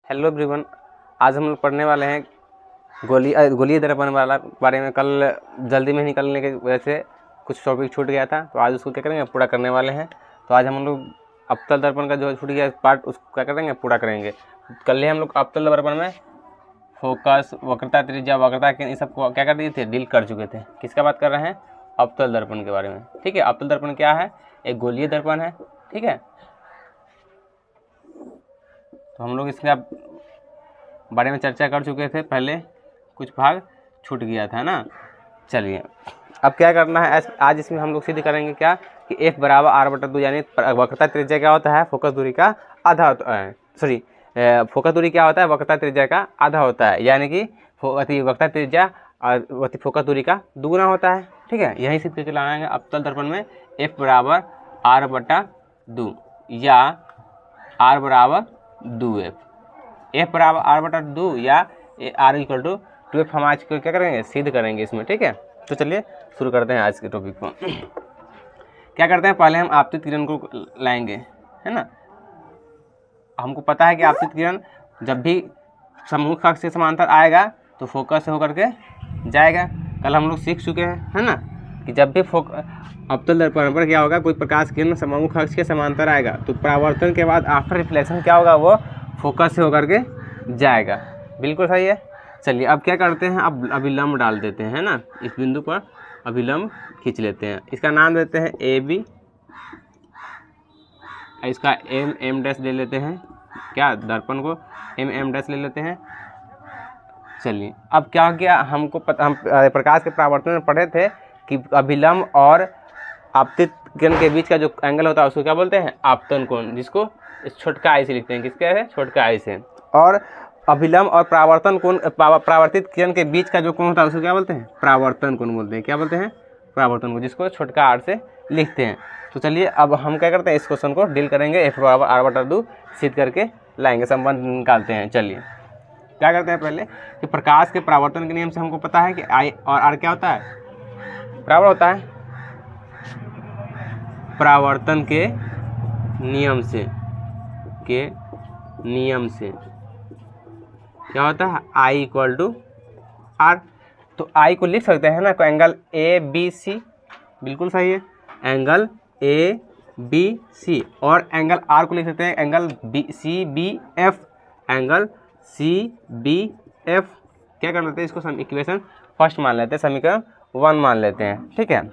Hello everyone, आज हम लोग पढ़ने वाले हैं गोलीय दर्पण वाला बारे में। कल जल्दी में निकलने की वजह से कुछ टॉपिक छूट गया था, तो आज उसको क्या करेंगे, पूरा करने वाले हैं। तो आज हम लोग अवतल दर्पण का जो छूट गया पार्ट उसको क्या करेंगे, पूरा करेंगे। कल ही हम लोग अवतल दर्पण में फोकस, वक्रता, त्रिज्या, वक्रता के इन सबको क्या कर दिए थे, डील कर चुके थे। किसका बात कर रहे हैं? अवतल दर्पण के बारे में। ठीक है, अवतल दर्पण क्या है? एक गोलीय दर्पण है। ठीक है, तो हम लोग इसके बारे में चर्चा कर चुके थे, पहले कुछ भाग छूट गया था ना। चलिए अब क्या करना है, आज इसमें हम लोग सिद्ध करेंगे क्या कि F बराबर R/2, यानी वक्रता त्रिज्या क्या होता है, फोकस दूरी का आधा होता है। सॉरी, फोकस दूरी क्या होता है, वक्रता त्रिज्या का आधा होता है, यानी कि वक्रता त्रिज्या और फोकस दूरी का दुगुना होता है। ठीक है, यही सिद्ध करके लाएंगे अवतल दर्पण में F बराबर R/2 या R बराबर 2F। F बराबर R/2 या R = 2F हम आज को क्या करेंगे, सिद्ध करेंगे इसमें। ठीक है, तो चलिए शुरू करते हैं आज के टॉपिक को। क्या करते हैं, पहले हम आपतित किरण को लाएंगे, है ना। हमको पता है कि आपतित किरण जब भी सम्मुख अक्ष के समांतर आएगा तो फोकस से होकर के जाएगा। कल हम लोग सीख चुके हैं, है ना, कि जब भी अवतल दर्पण पर क्या होगा, कोई प्रकाश किरण सम्मुख अक्ष के समांतर आएगा तो परावर्तन के बाद आफ्टर रिफ्लेक्शन क्या होगा, वो फोकस से होकर के जाएगा। बिल्कुल सही है। चलिए अब क्या करते हैं, अब अभिलंब डाल देते हैं, है ना। इस बिंदु पर अभिलंब खींच लेते हैं, इसका नाम देते हैं AB, इसका M डैश ले लेते हैं, क्या दर्पण को M डैश ले लेते हैं। चलिए अब क्या किया, हमको पता, हम प्रकाश के परावर्तन में पढ़े थे कि अभिलंब और आपतित किरण के बीच का जो एंगल होता है उसको क्या बोलते हैं, आपतन कोण, जिसको छोटका आई से लिखते हैं। किसके है, छोटका आई से। और अभिलंब और परावर्तन कोण, परावर्तित किरण के बीच का जो कोण होता है उसको क्या बोलते हैं, परावर्तन कोण बोलते हैं। क्या बोलते हैं, परावर्तन कोण, जिसको छोटका आर से लिखते हैं। तो चलिए अब हम क्या करते हैं, इस क्वेश्चन को डील करेंगे। F बराबर R/2 सिद्ध करके लाएंगे, संबंध निकालते हैं। चलिए क्या करते हैं, पहले कि प्रकाश के परावर्तन के नियम से हमको पता है कि I और R क्या होता है, बराबर होता है। परावर्तन के नियम से क्या होता है, I = R। तो I को लिख सकते हैं ना, तो एंगल ABC, बिल्कुल सही है, एंगल ABC। और एंगल R को लिख सकते हैं एंगल CBF, एंगल CBF। क्या कर लेते हैं, इसको इक्वेशन फर्स्ट मान लेते हैं, समीकरण 1 मान लेते हैं। ठीक है,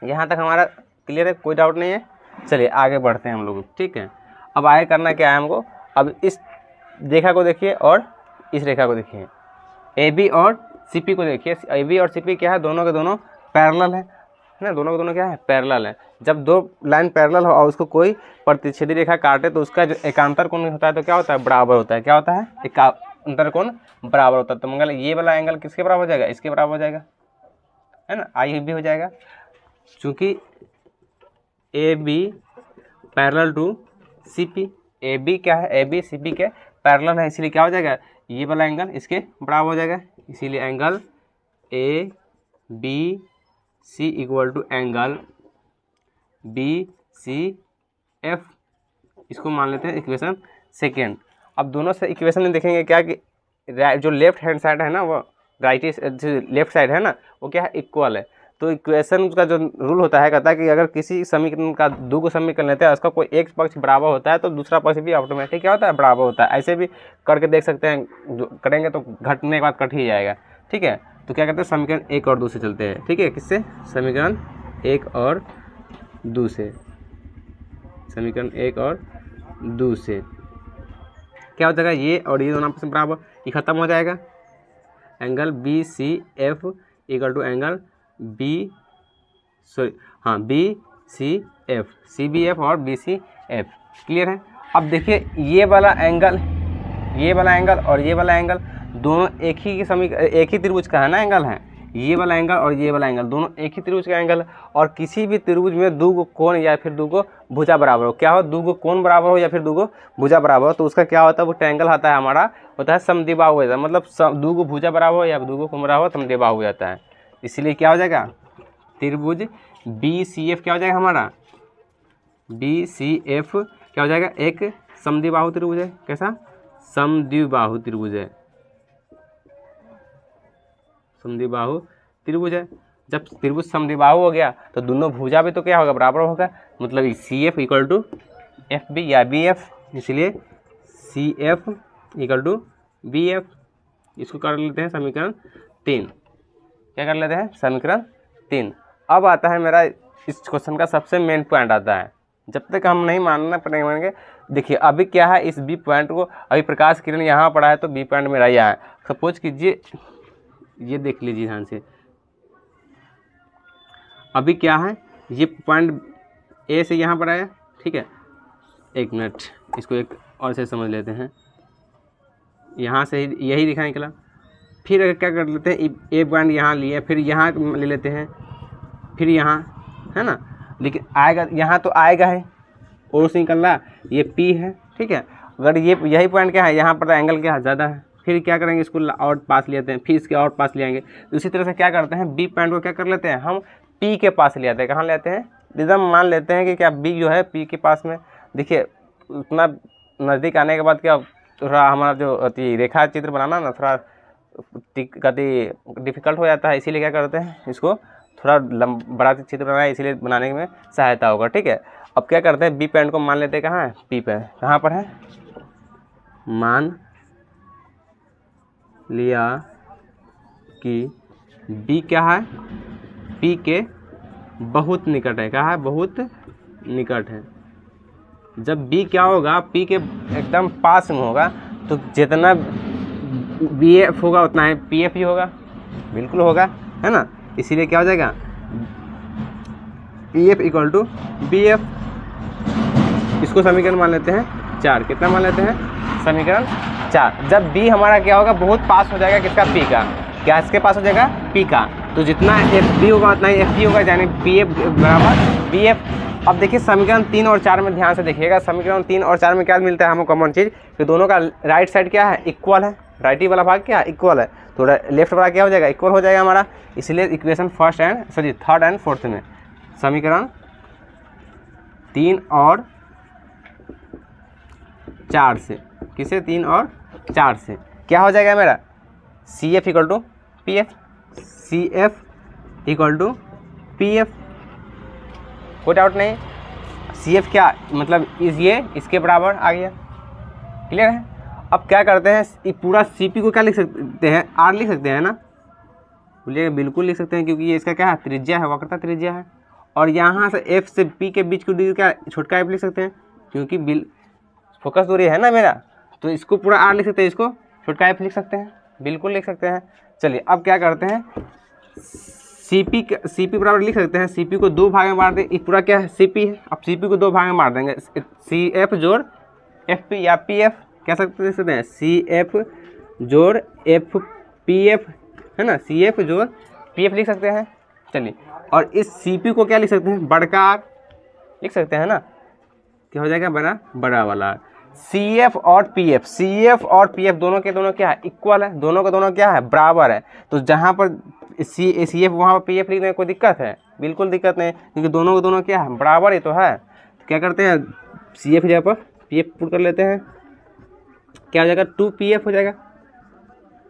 यहाँ तक हमारा क्लियर है, कोई डाउट नहीं है। चलिए आगे बढ़ते हैं हम लोग। ठीक है, अब आगे करना क्या है हमको, अब इस रेखा को देखिए और इस रेखा को देखिए, AB और CP को देखिए। AB और CP क्या है, दोनों के दोनों पैरेलल है ना, दोनों के दोनों क्या है, पैरेलल है। जब दो लाइन पैरेलल हो और उसको कोई प्रतिच्छेदी रेखा काटे तो उसका जो एकांतर कोण होता है तो क्या होता है, बराबर होता है। क्या होता है, एकांतर कोण बराबर होता है। तो मंगल ये वाला एंगल किसके बराबर हो जाएगा, इसके बराबर हो जाएगा, है ना, आई भी हो जाएगा। चूँकि AB parallel to CP, AB क्या है, AB CP के पैरेलल है, इसीलिए क्या हो जाएगा, ये वाला एंगल इसके बराबर हो जाएगा। इसीलिए एंगल ABC = एंगल BCF, इसको मान लेते हैं इक्वेशन सेकेंड। अब दोनों से इक्वेशन में देखेंगे क्या कि जो लेफ्ट हैंड साइड है ना, वो लेफ्ट साइड है ना, वो क्या है, इक्वल है। तो इक्वेशन का जो रूल होता है, कहता है कि अगर किसी समीकरण का दो को समीकरण लेते हैं, उसका कोई एक पक्ष बराबर होता है तो दूसरा पक्ष भी ऑटोमेटिक क्या होता है, बराबर होता है। ऐसे भी करके देख सकते हैं, जो करेंगे तो घटने के बाद कट ही जाएगा। ठीक है, तो क्या कहते हैं, समीकरण 1 और 2 से चलते हैं। ठीक है, किससे, समीकरण 1 और 2 से, समीकरण 1 और 2 से क्या हो जाएगा, ये और ये दोनों आपस में बराबर, ये खत्म हो जाएगा। Angle BCF = angle BCF, CBF और BCF। क्लियर है। अब देखिए ये वाला एंगल और ये वाला एंगल दोनों एक ही त्रिभुज का है ना, एंगल है। ये वाला एंगल और ये वाला एंगल दोनों एक ही त्रिभुज का एंगल है। और किसी भी त्रिभुज में दो कोण या फिर दो भुजा बराबर हो, क्या हो, दो कोण बराबर हो या फिर दो भुजा बराबर हो, तो उसका क्या होता है, वो ट्रायंगल आता है हमारा, होता है समद्विबाहु। मतलब दो भुजा बराबर हो या दो कोण बराबर हो, समद्विबाहु हो जाता है। इसीलिए क्या हो जाएगा, त्रिभुज BCF क्या हो जाएगा हमारा, BCF क्या हो जाएगा, एक समद्विबाहु त्रिभुज है। कैसा, समद्विबाहु त्रिभुज है, समद्विबाहु त्रिभुज है। जब त्रिभुज समद्विबाहु हो गया तो दोनों भुजा भी तो क्या होगा, बराबर होगा, मतलब C F equal to F B या बी एफ, इसलिए C F equal to B F. इसको कर लेते हैं समीकरण 3। क्या कर लेते हैं, समीकरण 3। अब आता है मेरा इस क्वेश्चन का सबसे मेन पॉइंट आता है, जब तक हम नहीं मानना पड़ेंगे। देखिए अभी क्या है, इस बी पॉइंट को अभी प्रकाश किरण यहाँ पड़ा है तो बी पॉइंट मेरा यहाँ है। सपोज कीजिए, ये देख लीजिए ध्यान से, अभी क्या है, ये पॉइंट ए से यहाँ पर आया, ठीक है। एक मिनट, इसको एक और से समझ लेते हैं। यहाँ से यही दिखा निकला, फिर अगर क्या कर लेते हैं, ए पॉइंट यहाँ लिए, फिर यहाँ ले लेते हैं, फिर यहाँ, है ना। लेकिन आएगा यहाँ तो आएगा है, और से निकल रहा, ये पी है, ठीक है। अगर ये यही पॉइंट क्या है, यहाँ पर एंगल क्या है, ज़्यादा है, फिर क्या करेंगे, इसको और पास लेते हैं, फिर इसके और पास ले आएंगे। उसी तरह से क्या करते हैं, बी पॉइंट को क्या कर लेते हैं, हम पी के पास ले आते हैं। कहाँ लेते हैं, एकदम मान लेते हैं कि क्या बी जो है पी के पास में। देखिए उतना नज़दीक आने के बाद क्या थोड़ा हमारा जो रेखा चित्र बनाना ना थोड़ा डिफ़िकल्ट हो जाता है, इसीलिए क्या करते हैं, इसको थोड़ा बड़ा चित्र बनाना है, इसीलिए बनाने में सहायता होगा, ठीक है। अब क्या करते हैं, बी पॉइंट को मान लेते हैं कहाँ है, पी पे, कहाँ पर है, मान लिया कि बी क्या है, पी के बहुत निकट है। कहाँ है, बहुत निकट है। जब बी क्या होगा, पी के एकदम पास में होगा, तो जितना बी एफ होगा उतना ही पी एफ ही होगा, बिल्कुल होगा, है ना। इसीलिए क्या हो जाएगा, P F equal to B F. इसको समीकरण मान लेते हैं 4। कितना मान लेते हैं, समीकरण 4। जब बी हमारा क्या होगा, बहुत पास हो जाएगा किसका, पी का। क्या इसके पास हो जाएगा, पी का, तो जितना एफ बी होगा उतना ही एफ बी होगा, यानी पी एफ बराबर बी एफ। अब देखिए समीकरण 3 और 4 में ध्यान से देखिएगा, समीकरण 3 और 4 में क्या मिलता है हमको कॉमन चीज़, कि दोनों का राइट साइड क्या है, इक्वल है, राइट ही वाला भाग क्या है, इक्वल है, तो लेफ्ट वाला क्या हो जाएगा, इक्वल हो जाएगा हमारा। इसलिए इक्वेशन थर्ड एंड फोर्थ में समीकरण 3 और 4 से, किसे, 3 और 4 से क्या हो जाएगा मेरा, C F equal to P F, C F equal to P F. कोई डाउट नहीं, सी एफ क्या मतलब ये इसके बराबर आ गया, क्लियर है। अब क्या करते हैं, ये पूरा सी पी को क्या लिख सकते हैं, आर लिख सकते हैं ना, बोलिए बिल्कुल लिख सकते हैं, क्योंकि ये इसका क्या है, त्रिज्या है, वक्रता त्रिज्या है। और यहाँ से एफ से पी के बीच की दूरी क्या, छोटका एफ लिख सकते हैं, क्योंकि फोकस दूरी है ना मेरा, तो इसको पूरा आर लिख सकते हैं, इसको छोटका एफ लिख सकते हैं, बिल्कुल लिख सकते हैं। चलिए अब क्या करते हैं, सी पी बराबर लिख सकते हैं, सी पी को 2 भाग में बांट दें, ये पूरा क्या है, सी पी है। अब सी पी को 2 भाग में बांट देंगे, सी एफ जोड़ एफ पी या पी एफ, क्या सकते हैं, सी एफ जोड़ एफ पी एफ, है ना, सी एफ जोड़ पी एफ लिख सकते हैं। चलिए, और इस सी पी को क्या लिख सकते हैं, बड़का आर लिख सकते हैं ना, क्या हो जाएगा, बड़ा वाला। सी एफ और पी एफ, सी एफ और पी एफ दोनों के दोनों क्या है, इक्वल है, दोनों के दोनों क्या है, बराबर है। तो जहाँ पर सी एफ वहाँ पर पी एफ लिखने में कोई दिक्कत है, बिल्कुल दिक्कत नहीं, क्योंकि दोनों के दोनों क्या है, बराबर ही तो है। तो क्या करते हैं, सी एफ जगह पर पी एफ पुट कर लेते हैं, क्या हो जाएगा, 2 पी एफ हो जाएगा,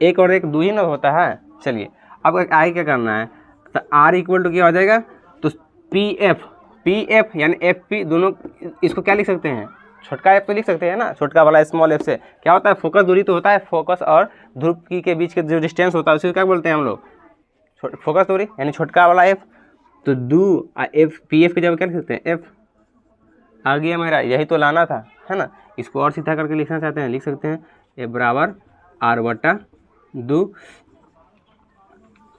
एक और एक 2 ही ना होता है। चलिए अब आगे क्या करना है, तो आर इक्वल टू क्या हो जाएगा, तो पी एफ यानी एफ पी, दोनों इसको क्या लिख सकते हैं, छोटका एफ तो लिख सकते हैं ना, छोटका वाला स्मॉल एफ से क्या होता है, फोकस दूरी तो होता है, फोकस और ध्रुव की के बीच के जो डिस्टेंस होता है उसे क्या बोलते हैं हम लोग, फोकस दूरी, यानी छोटका वाला एफ। तो दो एफ पी एफ की जगह क्या लिख सकते हैं, एफ आ गया मेरा, यही तो लाना था, है ना। इसको और सीधा करके लिखना चाहते हैं, लिख सकते हैं एफ बराबर आर बटा 2।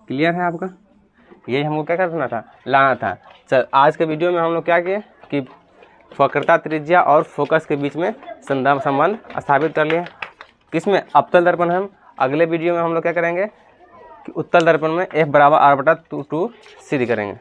क्लियर है आपका, यही हमको क्या करना था, लाना था। चल आज के वीडियो में हम लोग क्या किए कि वक्रता त्रिज्या और फोकस के बीच में संबंध स्थापित कर लिया। किसमें, अवतल दर्पण। हम अगले वीडियो में हम लोग क्या करेंगे कि उत्तल दर्पण में एफ बराबर आर बटा 2 सिद्ध करेंगे।